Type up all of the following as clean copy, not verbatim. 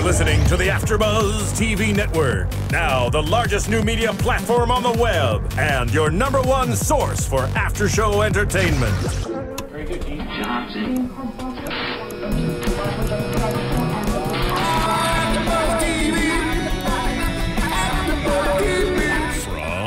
listening to the AfterBuzz TV network. Now, the largest new media platform on the web and your #1 source for after-show entertainment. Very good, Dean Johnson.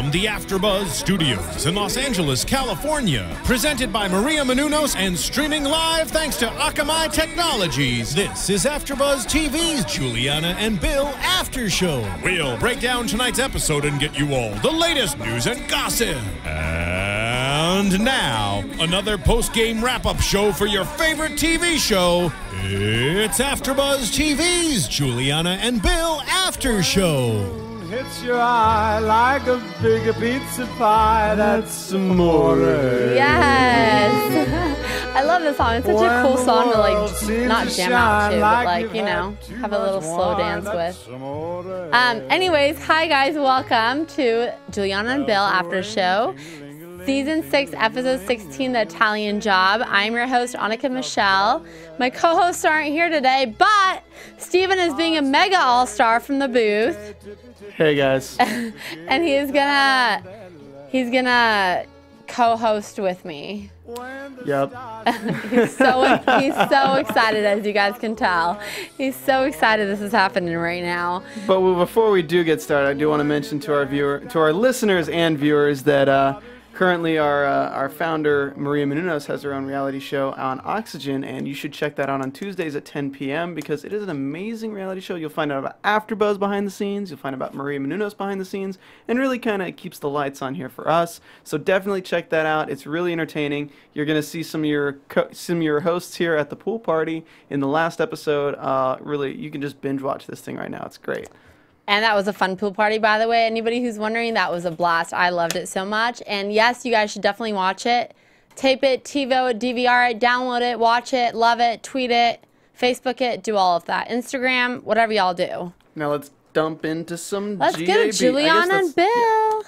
From the AfterBuzz Studios in Los Angeles, California, presented by Maria Menounos and streaming live thanks to Akamai Technologies. This is AfterBuzz TV's Giuliana and Bill After Show. We'll break down tonight's episode and get you all the latest news and gossip. And now, another post-game wrap-up show for your favorite TV show. It's AfterBuzz TV's Giuliana and Bill After Show. Hits your eye like a big pizza pie. That's amore. Yes. I love this song. It's such a cool song to like not jam out to, but like, you know, have a little slow dance with. Anyways, hi guys, welcome to Giuliana and Bill After Show. Season 6, Episode 16, The Italian Job. I'm your host, Annika Michelle. My co-hosts aren't here today, but Steven is being a mega all-star from the booth. Hey guys. And he's gonna co-host with me. Yep. he's so excited, as you guys can tell. He's so excited this is happening right now. But before we do get started, I do want to mention to our listeners and viewers that currently our founder, Maria Menounos, has her own reality show on Oxygen, and you should check that out on Tuesdays at 10 p.m. because it is an amazing reality show. You'll find out about AfterBuzz behind the scenes, you'll find out about Maria Menounos behind the scenes, and really kind of keeps the lights on here for us. So definitely check that out. It's really entertaining. You're going to see some of your hosts here at the pool party in the last episode. Really, you can just binge watch this thing right now. It's great. And that was a fun pool party, by the way. Anybody who's wondering, that was a blast. I loved it so much. And yes, you guys should definitely watch it. Tape it, TiVo it, DVR it, download it, watch it, love it, tweet it, Facebook it, do all of that. Instagram, whatever y'all do. Now let's dump into some Let's GAB. get Giuliana and Bill.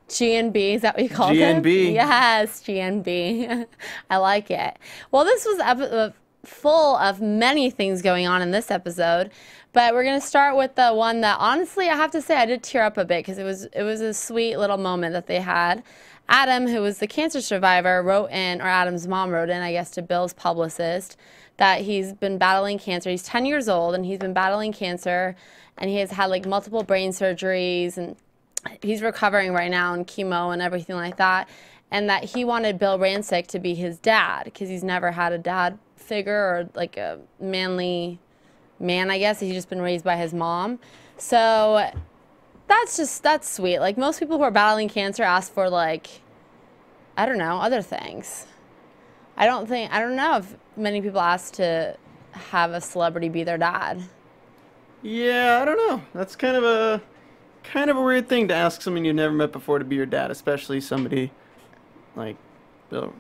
GNB, is that what you called it? GNB. Yes, GNB. I like it. Well, this was full of many things going on in this episode. But we're going to start with the one that, honestly, I have to say I did tear up a bit because it was a sweet little moment that they had. Adam, who was the cancer survivor, wrote in, or Adam's mom wrote in, I guess, to Bill's publicist, that he's been battling cancer. He's 10 years old, and he's been battling cancer, and he has had, like, multiple brain surgeries, and he's recovering right now on chemo and everything like that, and that he wanted Bill Rancic to be his dad because he's never had a dad figure or, like, a manly man, I guess. He's just been raised by his mom. So that's sweet. Like, most people who are battling cancer ask for, like, I don't know, other things. I don't know if many people ask to have a celebrity be their dad. Yeah, I don't know. That's kind of a weird thing to ask someone you've never met before to be your dad, especially somebody like Bill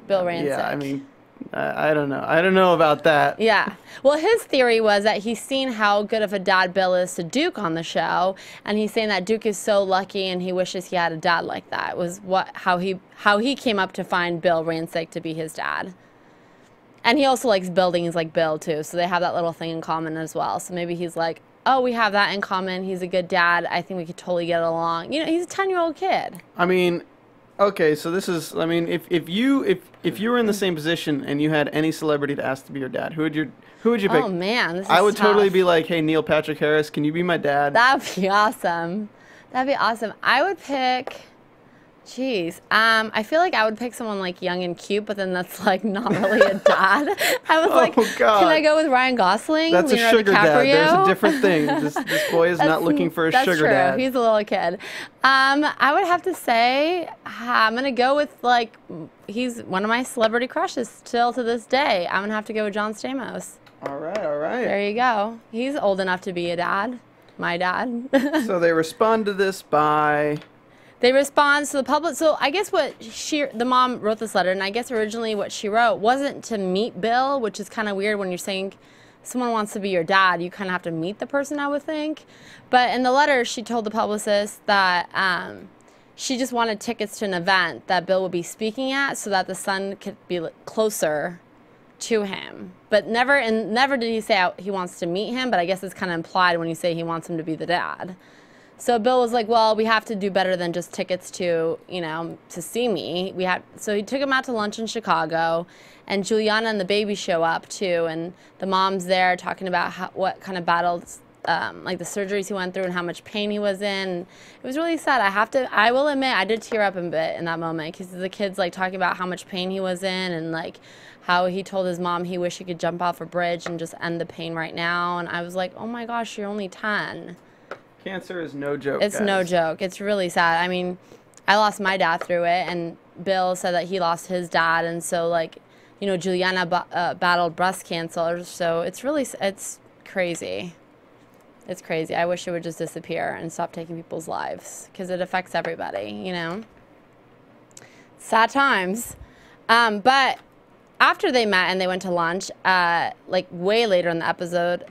Rancic. Yeah, I mean, I don't know. I don't know about that. Yeah. Well, his theory was that he's seen how good of a dad Bill is to Duke on the show, and he's saying that Duke is so lucky and he wishes he had a dad like that. It was how he came up to find Bill Rancic to be his dad. And he also likes buildings like Bill too, so they have that little thing in common as well. So maybe he's like, oh, we have that in common. He's a good dad. I think we could totally get along. You know, he's a 10-year-old kid. I mean, okay, so this is, I mean, if you were in the same position and you had any celebrity to ask to be your dad, who would you pick? Oh man, this is I would tough. totally be like, hey, Neil Patrick Harris, can you be my dad? That'd be awesome. That'd be awesome. I would pick, jeez, I feel like I would pick someone like young and cute, but then that's like not really a dad. I was like, God. Can I go with Ryan Gosling? That's Leonardo a sugar DiCaprio? dad. There's a different thing. This boy is not looking for a sugar That's true. dad. He's a little kid. I would have to say, I'm going to go with, like, he's one of my celebrity crushes still to this day. I'm going to have to go with John Stamos. All right, all right. There you go. He's old enough to be a dad. My dad. So they respond to this by... They respond to the public. So I guess the mom wrote this letter, and I guess originally what she wrote wasn't to meet Bill, which is kind of weird when you're saying someone wants to be your dad. You kind of have to meet the person, I would think. But in the letter, she told the publicist that she just wanted tickets to an event that Bill would be speaking at so that the son could be closer to him, but never did he say he wants to meet him, but I guess it's kind of implied when you say he wants him to be the dad. So Bill was like, well, we have to do better than just tickets to, to see me. So he took him out to lunch in Chicago, and Giuliana and the baby show up too, and the mom's there talking about what kind of battles, like the surgeries he went through and how much pain he was in. It was really sad. I will admit, I did tear up a bit in that moment, because the kid's like talking about how much pain he was in, and like how he told his mom he wished he could jump off a bridge and just end the pain right now. And I was like, oh my gosh, you're only 10. Cancer is no joke, It's guys. no joke. It's really sad. I mean, I lost my dad through it, and Bill said that he lost his dad, and so like, Giuliana battled breast cancer, so it's crazy. It's crazy. I wish it would just disappear and stop taking people's lives, because it affects everybody, Sad times. But after they met and they went to lunch, like way later in the episode,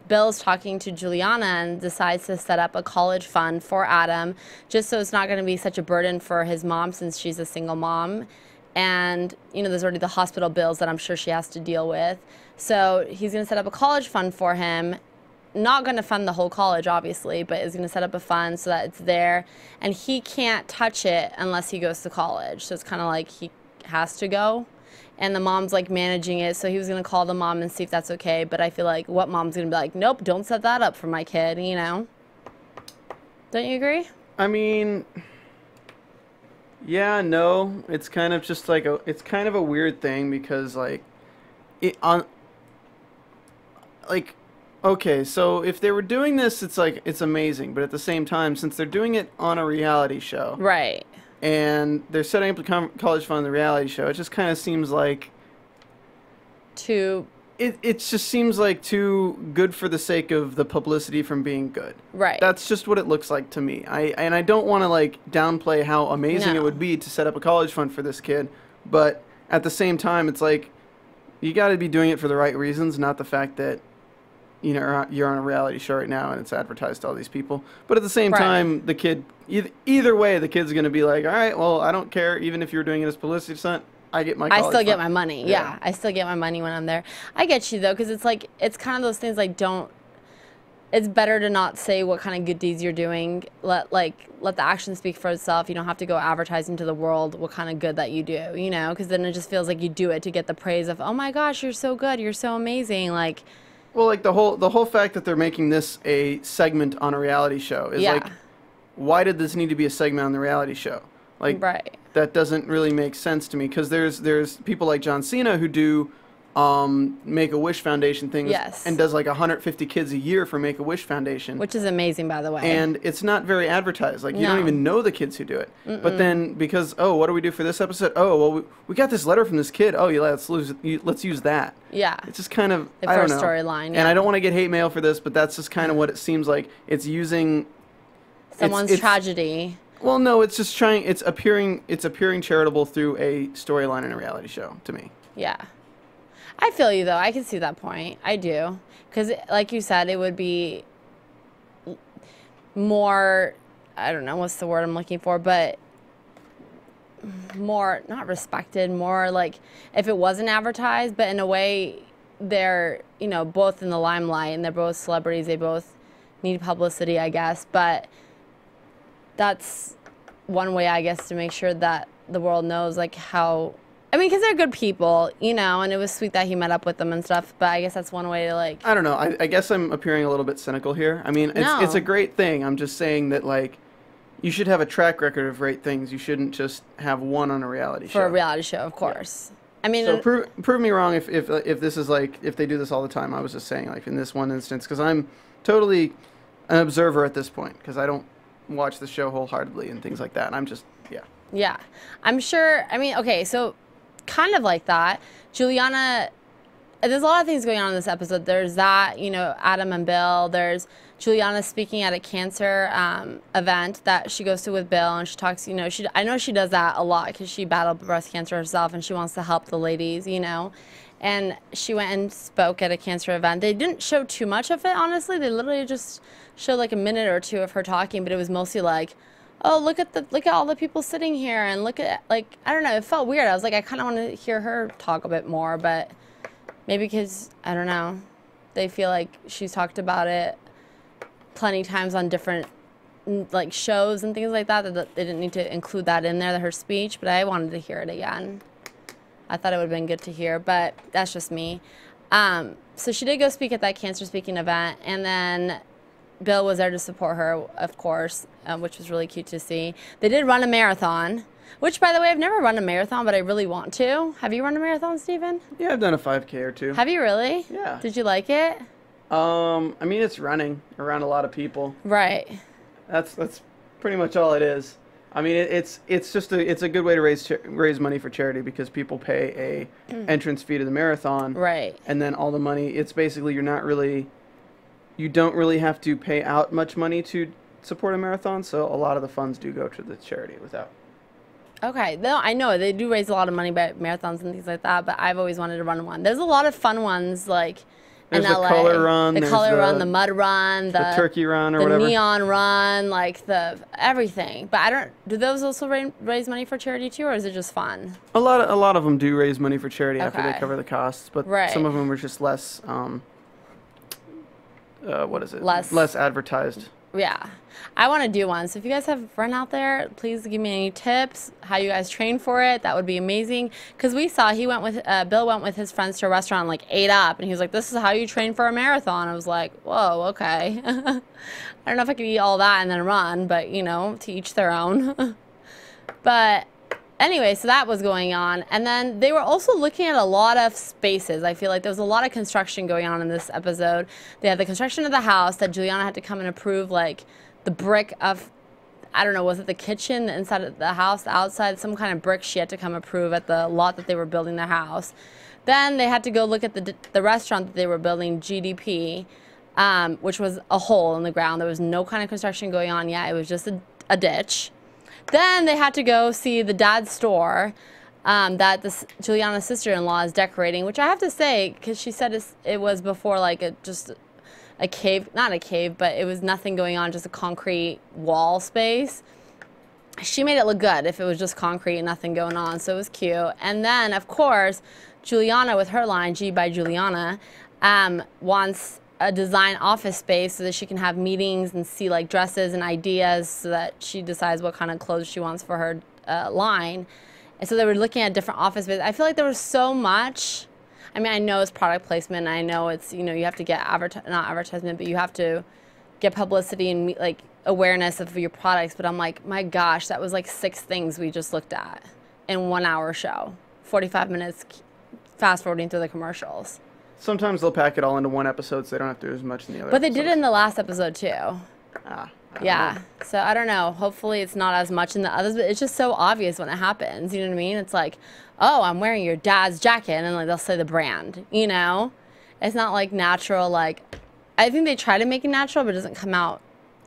Bill's talking to Giuliana and decides to set up a college fund for Adam, just so it's not going to be such a burden for his mom, since she's a single mom. And, there's already the hospital bills that I'm sure she has to deal with. So he's going to set up a college fund for him. Not going to fund the whole college, obviously, but is going to set up a fund so that it's there. And he can't touch it unless he goes to college. So it's kind of like he has to go. And the mom's like managing it, so he was gonna call the mom and see if that's okay. But I feel like what mom's gonna be like, nope, don't set that up for my kid, Don't you agree? I mean, yeah, no. It's kind of just like it's kind of a weird thing, because okay, so if they were doing this, it's amazing. But at the same time, since they're doing it on a reality show, right? And they're setting up a college fund, the reality show. It just kind of seems like it just seems like too good for the sake of the publicity from being good. Right. That's just what it looks like to me. I don't want to like downplay how amazing it would be to set up a college fund for this kid, but at the same time, it's like you got to be doing it for the right reasons, not the fact that you're on a reality show right now and it's advertised to all these people. But at the same time, the kid, either way, the kid's going to be like, all right, well, I don't care. Even if you're doing it as publicity stunt, I get my college I still get fund. my money. Yeah, I still get my money when I'm there. I get you, though, because it's like, it's kind of those things like it's better to not say what kind of good deeds you're doing. Let the action speak for itself. You don't have to go advertising to the world what kind of good that you do, because then it just feels like you do it to get the praise of, oh my gosh, you're so good. You're so amazing. Like, well, like the whole fact that they're making this a segment on a reality show is like, why did this need to be a segment on the reality show? Like, that doesn't really make sense to me, because there's people like John Cena who do Make-A-Wish Foundation things, and does like 150 kids a year for Make-A-Wish Foundation, which is amazing, by the way. And it's not very advertised. Like, you don't even know the kids who do it. But then because what do we do for this episode? Oh, well, we got this letter from this kid. Oh, yeah, let's use that. Yeah, it's just kind of I don't know. Storyline. And I don't want to get hate mail for this, but that's just kind of what it seems like. It's using someone's tragedy. Well, no, it's just it's appearing charitable through a storyline in a reality show to me. Yeah. I feel you, though. I can see that point. I do. Because, like you said, it would be more, I don't know what's the word I'm looking for, but more, not respected, more like if it wasn't advertised, but in a way they're, both in the limelight and they're both celebrities. They both need publicity, I guess. But that's one way, I guess, to make sure that the world knows, like, how... I mean, because they're good people, and it was sweet that he met up with them and stuff, but I guess that's one way to, like... I don't know. I guess I'm appearing a little bit cynical here. I mean, it's a great thing. I'm just saying that, like, you should have a track record of great things. You shouldn't just have one on a reality show. For a reality show, of course. Yeah. I mean... So prove me wrong if this is, like, if they do this all the time. I was just saying, like, in this one instance, because I'm totally an observer at this point, because I don't watch the show wholeheartedly and things like that. And I'm just, Yeah. I'm sure... I mean, okay, so... kind of like that. Giuliana, there's a lot of things going on in this episode. There's that, Adam and Bill. There's Giuliana speaking at a cancer event that she goes to with Bill, and she talks, I know she does that a lot because she battled breast cancer herself, and she wants to help the ladies, And she went and spoke at a cancer event. They didn't show too much of it, honestly. They literally just showed like a minute or two of her talking, but it was mostly like, oh, look at all the people sitting here, and look at, like, I don't know, it felt weird. I was like, I kind of want to hear her talk a bit more, but Maybe because, I don't know, they feel like she's talked about it plenty times on different like shows and things like that, that they didn't need to include that in there, her speech, but I wanted to hear it again. I thought it would have been good to hear, but that's just me. So she did go speak at that cancer speaking event, and then Bill was there to support her, of course, which was really cute to see. They did run a marathon, which, by the way, I've never run a marathon, but I really want to. Have you run a marathon, Stephen? Yeah, I've done a 5K or two. Have you really? Yeah. Did you like it? I mean, it's running around a lot of people. Right. That's pretty much all it is. I mean, it's just a good way to raise money for charity, because people pay a entrance fee to the marathon. Right. And then all the money, it's basically you don't really have to pay out much money to support a marathon, so a lot of the funds do go to the charity without. Okay, no, I know they do raise a lot of money by marathons and things like that, but I've always wanted to run one. There's a lot of fun ones, like there's in the LA. color run, the there's color the, run, the mud run, the turkey run, or the whatever. neon run, like the everything. But I don't. Do those also raise money for charity too, or is it just fun? A lot of them do raise money for charity after they Okay. cover the costs, but Right. some of them are just less. What is it? Less advertised. Yeah, I want to do one. So if you guys have run out there, please give me any tips, how you guys train for it. That would be amazing. Because we saw Bill went with his friends to a restaurant, like ate up, and he was like, "This is how you train for a marathon." I was like, "Whoa, okay." I don't know if I could eat all that and then run, but you know, to each their own. But anyway, so that was going on. And then they were also looking at a lot of spaces. I feel like there was a lot of construction going on in this episode. They had the construction of the house that Giuliana had to come and approve, like the brick of, I don't know, was it the kitchen, the inside of the house, the outside, some kind of brick she had to come approve at the lot that they were building their house. Then they had to go look at the restaurant that they were building, GDP, which was a hole in the ground. There was no kind of construction going on yet. It was just a ditch. Then they had to go see the dad's store that Giuliana's sister-in-law is decorating, which I have to say, because she said it was before like just a cave, not a cave, but it was nothing going on, just a concrete wall space. She made it look good if it was just concrete and nothing going on, so it was cute. And then, of course, Giuliana with her line, G by Giuliana, wants a design office space so that she can have meetings and see like dresses and ideas so that she decides what kind of clothes she wants for her line. And so they were looking at different office spaces. I feel like there was so much. I mean, I know it's product placement. I know it's, you know, you have to get not advertisement, but you have to get publicity and like awareness of your products. But I'm like, my gosh, that was like 6 things we just looked at in 1 hour show, 45 minutes, fast forwarding through the commercials. Sometimes they'll pack it all into one episode, so they don't have to do as much in the other. But they did it in the last episode too. Yeah. So I don't know. Hopefully it's not as much in the others, but it's just so obvious when it happens. You know what I mean? It's like, oh, I'm wearing your dad's jacket, and then like they'll say the brand. You know, it's not like natural. Like, I think they try to make it natural, but it doesn't come out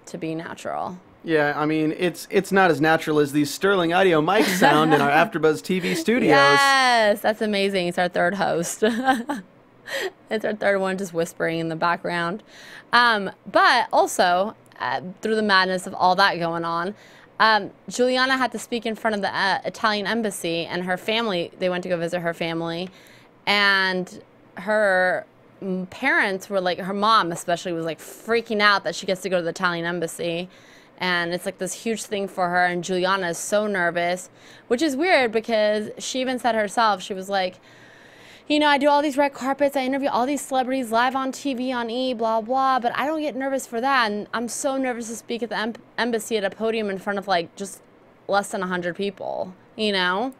to be natural. Yeah, I mean, it's not as natural as these Sterling Audio mics sound in our AfterBuzz TV studios. Yes, that's amazing. It's our third host. It's our third one, just whispering in the background. But also, through the madness of all that going on, Giuliana had to speak in front of the Italian embassy, and her family, they went to go visit her family, and her parents were like, her mom especially was like freaking out that she gets to go to the Italian embassy. And it's like this huge thing for her, and Giuliana is so nervous, which is weird because she even said herself, she was like, you know, I do all these red carpets, I interview all these celebrities live on TV, on E, blah, blah, but I don't get nervous for that. And I'm so nervous to speak at the embassy at a podium in front of like just less than 100 people, you know?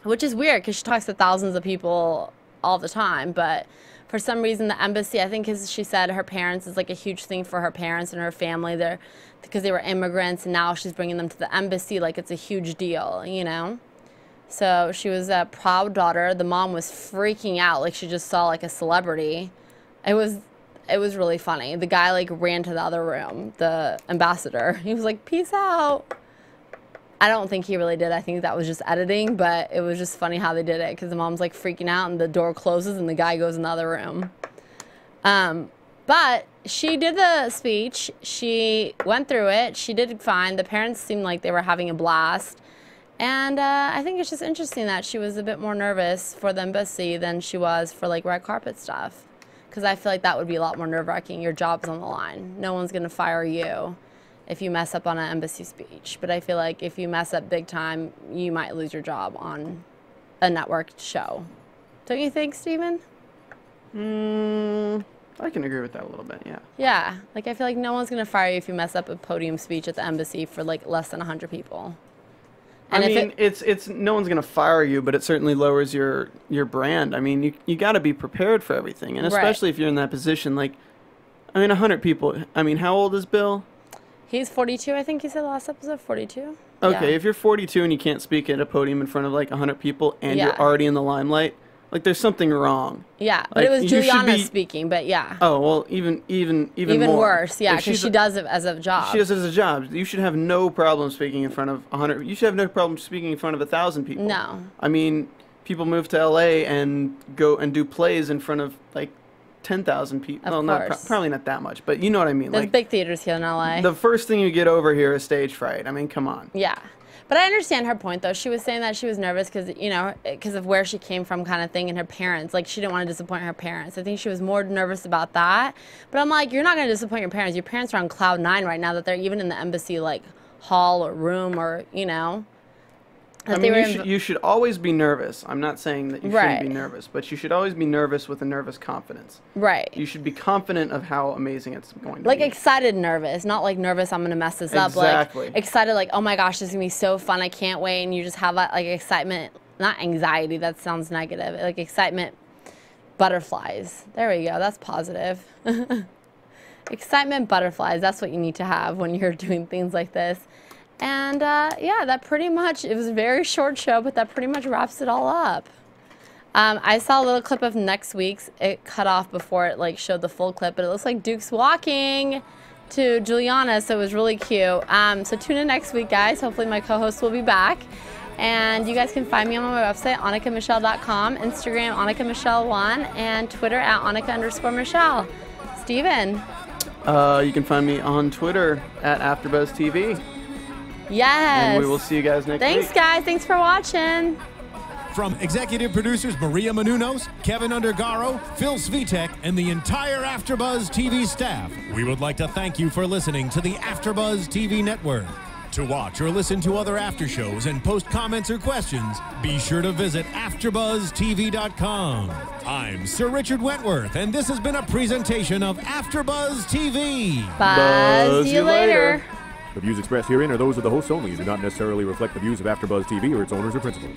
Which is weird because she talks to thousands of people all the time, but for some reason the embassy, I think as she said, her parents is like a huge thing for her parents and her family there because they were immigrants, and now she's bringing them to the embassy like it's a huge deal, you know? So she was a proud daughter. The mom was freaking out like she just saw like a celebrity. It was really funny. The guy like ran to the other room, the ambassador. He was like, peace out. I don't think he really did. I think that was just editing, but it was just funny how they did it because the mom's like freaking out and the door closes and the guy goes in the other room. But she did the speech. She went through it. She did fine. The parents seemed like they were having a blast. And I think it's just interesting that she was a bit more nervous for the embassy than she was for like red carpet stuff. Because I feel like that would be a lot more nerve-wracking. Your job's on the line. No one's going to fire you if you mess up on an embassy speech. But I feel like if you mess up big time, you might lose your job on a network show. Don't you think, Steven? I can agree with that a little bit, yeah. Yeah. Like, I feel like no one's going to fire you if you mess up a podium speech at the embassy for like less than 100 people. And I mean, it's no one's going to fire you, but it certainly lowers your brand. I mean, you got to be prepared for everything, and especially if you're in that position. Like, I mean, 100 people. I mean, how old is Bill? He's 42, I think you said last episode, 42. Okay, Yeah. if you're 42 and you can't speak at a podium in front of like 100 people and you're already in the limelight, like there's something wrong. Yeah, but like, it was Giuliana speaking, but yeah. Oh, well, even more. Worse, yeah, because she does it as a job. She does it as a job. You should have no problem speaking in front of 100. You should have no problem speaking in front of 1,000 people. No. I mean, people move to LA and go and do plays in front of like 10,000 people. Of well, course. probably not that much, but you know what I mean. There's like big theaters here in LA. the first thing you get over here is stage fright. I mean, come on. Yeah. But I understand her point, though. She was saying that she was nervous because, you know, because of where she came from kind of thing and her parents. Like, she didn't want to disappoint her parents. I think she was more nervous about that. But I'm like, you're not going to disappoint your parents. Your parents are on cloud 9 right now that they're even in the embassy, like, hall or room or, you know. I mean, you should always be nervous. I'm not saying that you shouldn't be nervous, but you should always be nervous with a nervous confidence. Right. You should be confident of how amazing it's going to like be. excited nervous, not like nervous I'm going to mess this up. Exactly. Like excited like, oh my gosh, this is going to be so fun. I can't wait. And you just have that like excitement, not anxiety. That sounds negative. Like excitement, butterflies. There we go. That's positive. Excitement, butterflies. That's what you need to have when you're doing things like this. And yeah, that pretty much, it was a very short show, but that pretty much wraps it all up. I saw a little clip of next week's. It cut off before it like showed the full clip, but it looks like Duke's walking to Giuliana, so it was really cute. So tune in next week, guys. Hopefully my co-host will be back. And you guys can find me on my website, AnnikaMichelle.com, Instagram, AnnikaMichelle1, and Twitter at Annika_Michelle. Steven? You can find me on Twitter at AfterBuzz TV. Yes. And we will see you guys next week. Thanks, guys. Thanks for watching. From executive producers Maria Menounos, Kevin Undergaro, Phil Svitek, and the entire AfterBuzz TV staff, we would like to thank you for listening to the AfterBuzz TV network. To watch or listen to other after shows and post comments or questions, be sure to visit AfterBuzzTV.com. I'm Sir Richard Wentworth, and this has been a presentation of AfterBuzz TV. Buzz you later. The views expressed herein are those of the hosts only and do not necessarily reflect the views of AfterBuzz TV or its owners or principals.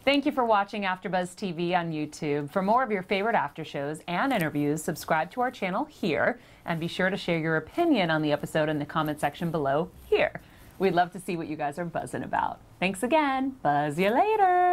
Thank you for watching AfterBuzz TV on YouTube. For more of your favorite after shows and interviews, subscribe to our channel here, and be sure to share your opinion on the episode in the comment section below here. We'd love to see what you guys are buzzing about. Thanks again. Buzz you later.